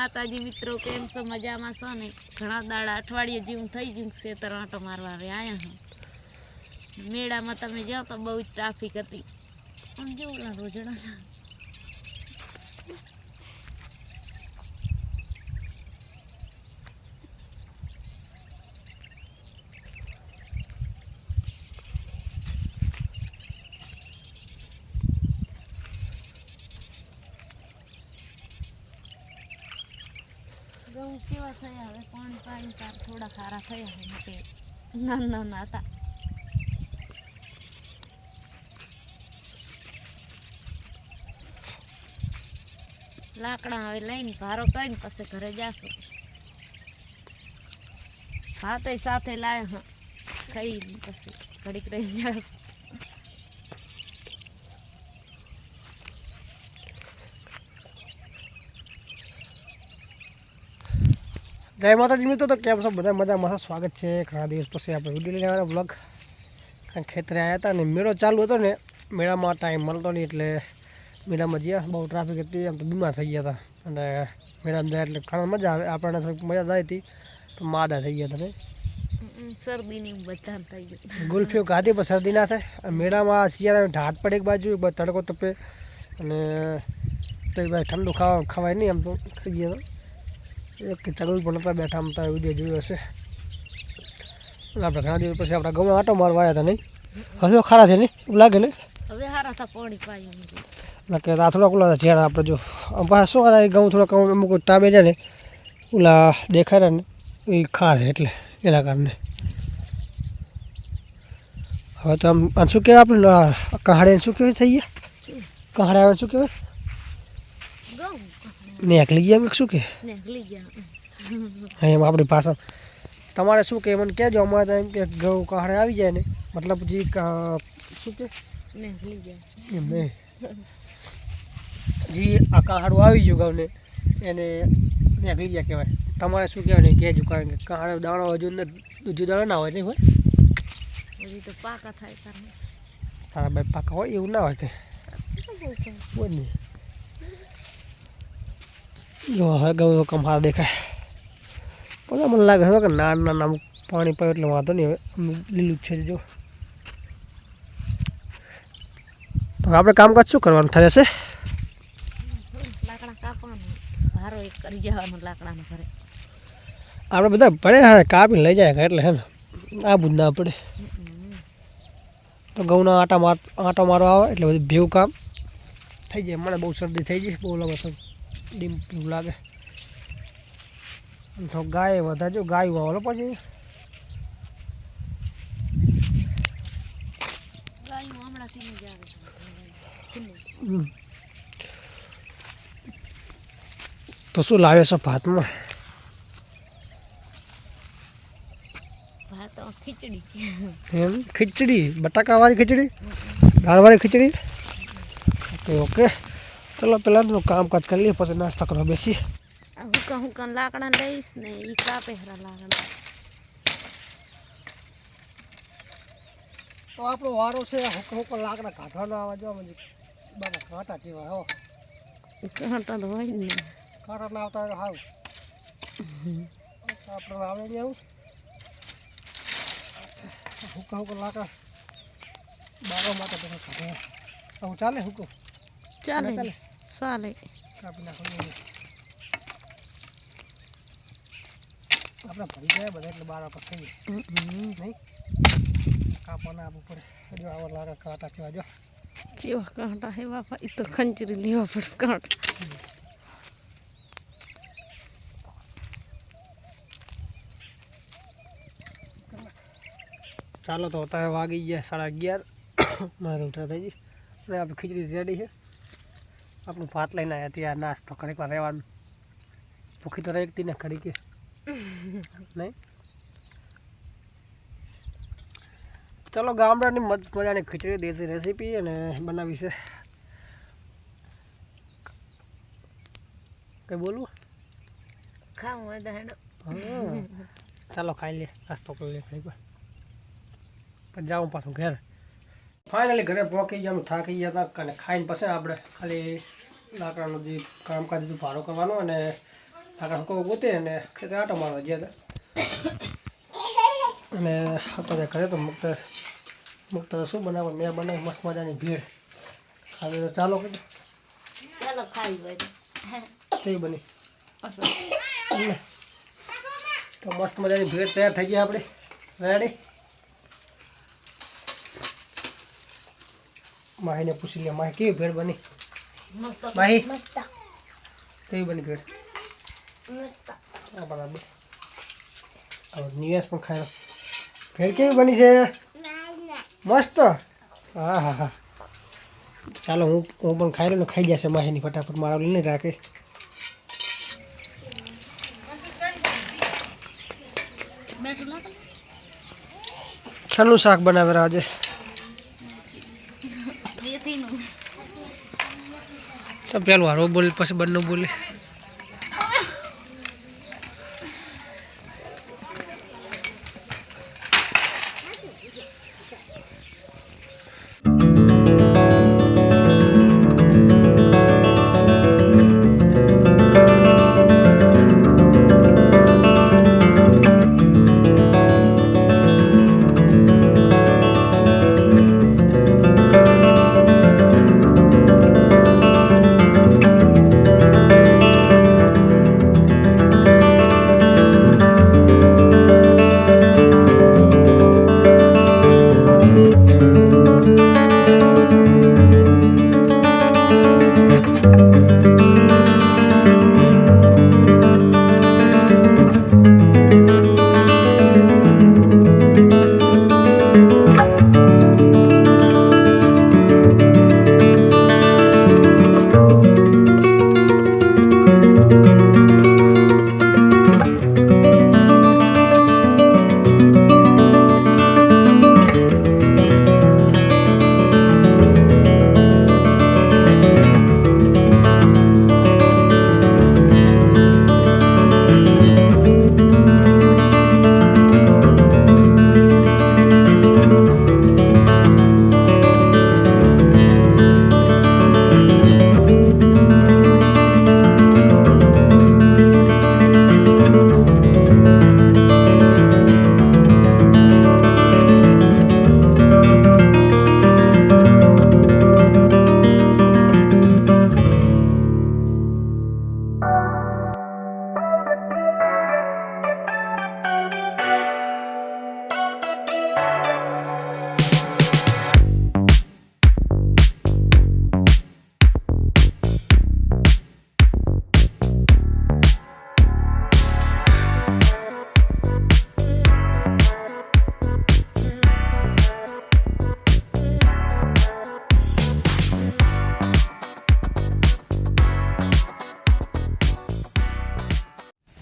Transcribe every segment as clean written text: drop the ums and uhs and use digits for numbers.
माताजी मित्रों केम छो मजामां छो ने घणा दाड़ा अठवाडिये जेवुं थई गयुं खेतर आंटो मारवा હવે आया हूँ मेळामां तमे जाओ तो बहु ट्राफिक हती आम जो ओला रोजड़ा ઘઉં કેવા થયા હવે પાણી પાણી તાર થોડા ખારા થયા છે મોટે નાના નાના હતા લાકડા હવે લઈને ભારો કરીને પછી ઘરે જાશું ભાતે સાથે લાયા હા ખાઈ પછી ઘડીક રહી જાશું जय माता जी मित्रों तो केम छो बधा मजामां स्वागत है घणा दिवस पछी आपणे विडियो लईने आव्या ब्लॉग खेतरे आया था ने मेळो चालू हतो ने मेळामां टाइम मळतो नहीं एटले मेळामां ज्या बहु ट्राफिक हती एम तो बीमार थई गया था अने मेळामां जाय एटले घणो मजा आवे आपणे थोड़ी मजा जाय थी तो मादा थई गया था ने शरदी ने बधाने थई गयुं गुल्फीओ खाधी पण शरदी ना थाय मेळामां शियाळामां ढाट पड़े एक बाजू एक बाजू तड़को तपे अने तो भाई ठंडू खवाय नहीं एम तो खाई गया था एक चगल पर नता बैठा हम तार विडियो जोयो हशे આપણે ઘણા દિવસ પછી આપણા ગામમાં આટો મારવા આવ્યા હતા નહીં હવે ખારા છે નહીં એવું લાગે ને હવે હારા થા પાણી પાયું કે આ થોડાક ઓલા ઝેર આપણે જો પાછા શું આ ગામ થોડાક અમુક ટામે જાય ને ઓલા દેખાય ને એ ખાર એટલે એના કારણે હવે તો આમ શું કહેવાય આપણે કહાડે શું કહેવાય થઈ ગયા કહાડે આવે શું કહેવાય નેકલી ગયા શું કે નીકળી ગયા એમ આપણી ભાષા તમારે શું કે મને કહેજો અમારે એમ કે ઘઉં કહાડે આવી જાય ને મતલબ જે શું કે નીકળી ગયા એમ નહીં જે આ કહાડું આવી ગયું ઘઉંને એને નીકળી ગયા કહેવાય તમારે શું કહેવાય નહીં કહેજો કારણ કે કહાડે દાણો હજુ બીજું દાણો ના હોય નહીં હોય હજી તો પાકા થાય કારણ તારા ભાઈ પાકા હોય એવું ના હોય કે હોય નહીં જો હવે ઘઉં કમાર દેખાય પણ મને લાગે છે કે નાના નાના પાણી પાયું એટલે વાંધો નહીં હવે લીલું છે જો તો આપણે કામકાજ શું કરવાનું થાય છે લાકડા કાપવાનું ભારો એક કરી જવાનું લાકડાનો ઘરે આપણે બધા પડે હા કાપીને લઈ જાય એટલે હે ને આબુ જ ના પડે તો ઘઉંના આટો મારવા આવે એટલે બધું ભેવું કામ થઈ જાય મને બહુ શરદી થઈ ગઈ બહુ લાગે ડીમ પીવું લાગે તો ગાય વધારે જો ગાયું આવેલો પછી ગાયું હમણાંથી જ આવે તો શું લાવે છે ભાતમાં ભાત ખીચડી એમ ખીચડી બટાકાવાળી ખીચડી દાળવાળી ખીચડી ઓકે ઓકે ચલો પહેલાં તો કામકાજ કરી લઈએ પછી નાસ્તા કરવા બેસીએ હુકા હુકા લાકડા લઈશ ને એ કાપે હરા લાકડા તો આપણો વારો છે હુકા હુકા લાકડા કાઢવાના આવવા જો મને બાબા કાંટા જેવા હો કાંટા તો હોય ને કાંટા ના આવતા હાવ આપણે આવે નહીં આવું હુકા હુકા લાકડા બારો માટે બધા કાઢવા આવું ચાલે હુકો ચાલે ચાલે કાપી નાખવાનું આપણે ભરી જાય બધા એટલે બાર પર થઈ નહીં કાપવાના આપવું પડે જો આવા લાગે કાંટા કેવા જો જેવા કાંટા હે બાપા એ તો ખંચરી લેવા પડશે કાંટા ચાલો તો અત્યારે વાગી ગયા 11:30 મારે ઉઠા થઈ ગઈ અને આપણી ખીચડી રેડી છે આપણું ભાત લઈને આવ્યા ત્યાં નાસ્તો ઘડીક વાર રહેવાનું ભૂખી તો રહેતી ને ઘડી કે નહીં ચલો ગામડાની મજાની ખીચડી દેશી રેસીપી અને બનાવી છે કંઈ બોલવું ખાવું હોય તો હેડો ચાલો ખાઈ લે નાસ્તો કરી લે ઘડીક વાર પછી જાઉં પાછું ઘેર ફાઇનલી ઘરે પહોંચી ગયા અમે થાકી ગયા હતા અને ખાઈને પછી આપણે ખાલી લાકડાનું જે કામકાજ હતું ભારો કરવાનો અને આગળ હકો ગોતે અને ખેતર આટો મારવા ગયા હતા અને આપણે ઘરે તો મુકતા તો શું બનાવો મેં બનાવી મસ્ત મજાની ભેળ ખાવી તો ચાલો કે ચાલો ખાઈ ભાઈ કેવી બની અસર ને તો મસ્ત મજાની ભેળ તૈયાર થઈ ગઈ આપણે રેડી માહીને પૂછી લે માહી કેવી ભેળ બની મસ્ત માહી મસ્ત કેવી બની ભેળ મસ્ત આ બરાબર હવે નિવેશ પણ ખાઈ લો ભેળ કેવી બની છે મસ્ત હા હા હા ચાલો હું પણ ખાઈ લઉં ને ખાઈ જશે માહીની ફટાફટ મારા લઈને રાખે બેઠું લાગે છનું શાક બનાવે આજે મેથીનું તો પેલું હારો બોલે પછી બંને બોલે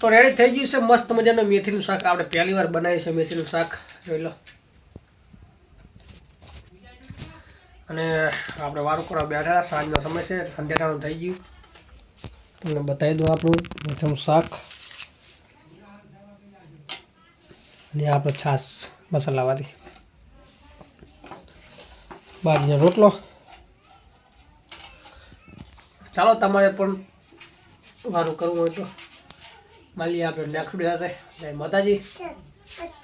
તો રેડી થઈ ગયું છે મસ્ત મજાનું મેથીનું શાક આપણે પહેલી વાર બનાવ્યું છે મેથીનું શાક જોઈ લો અને આપણે વારું કરવા બેઠા સાંજનો સમય છે સંધ્યાટાણું થઈ ગયું તમને બતાવી દઉં આપણું મેથીનું શાક અને આપણે છાશ મસાલાવાળી બાજરીનો રોટલો ચાલો તમારે પણ વારું કરવું હોય તો મળીએ આપણે નેક્સ્ટ વિડીયો સાથે જય માતાજી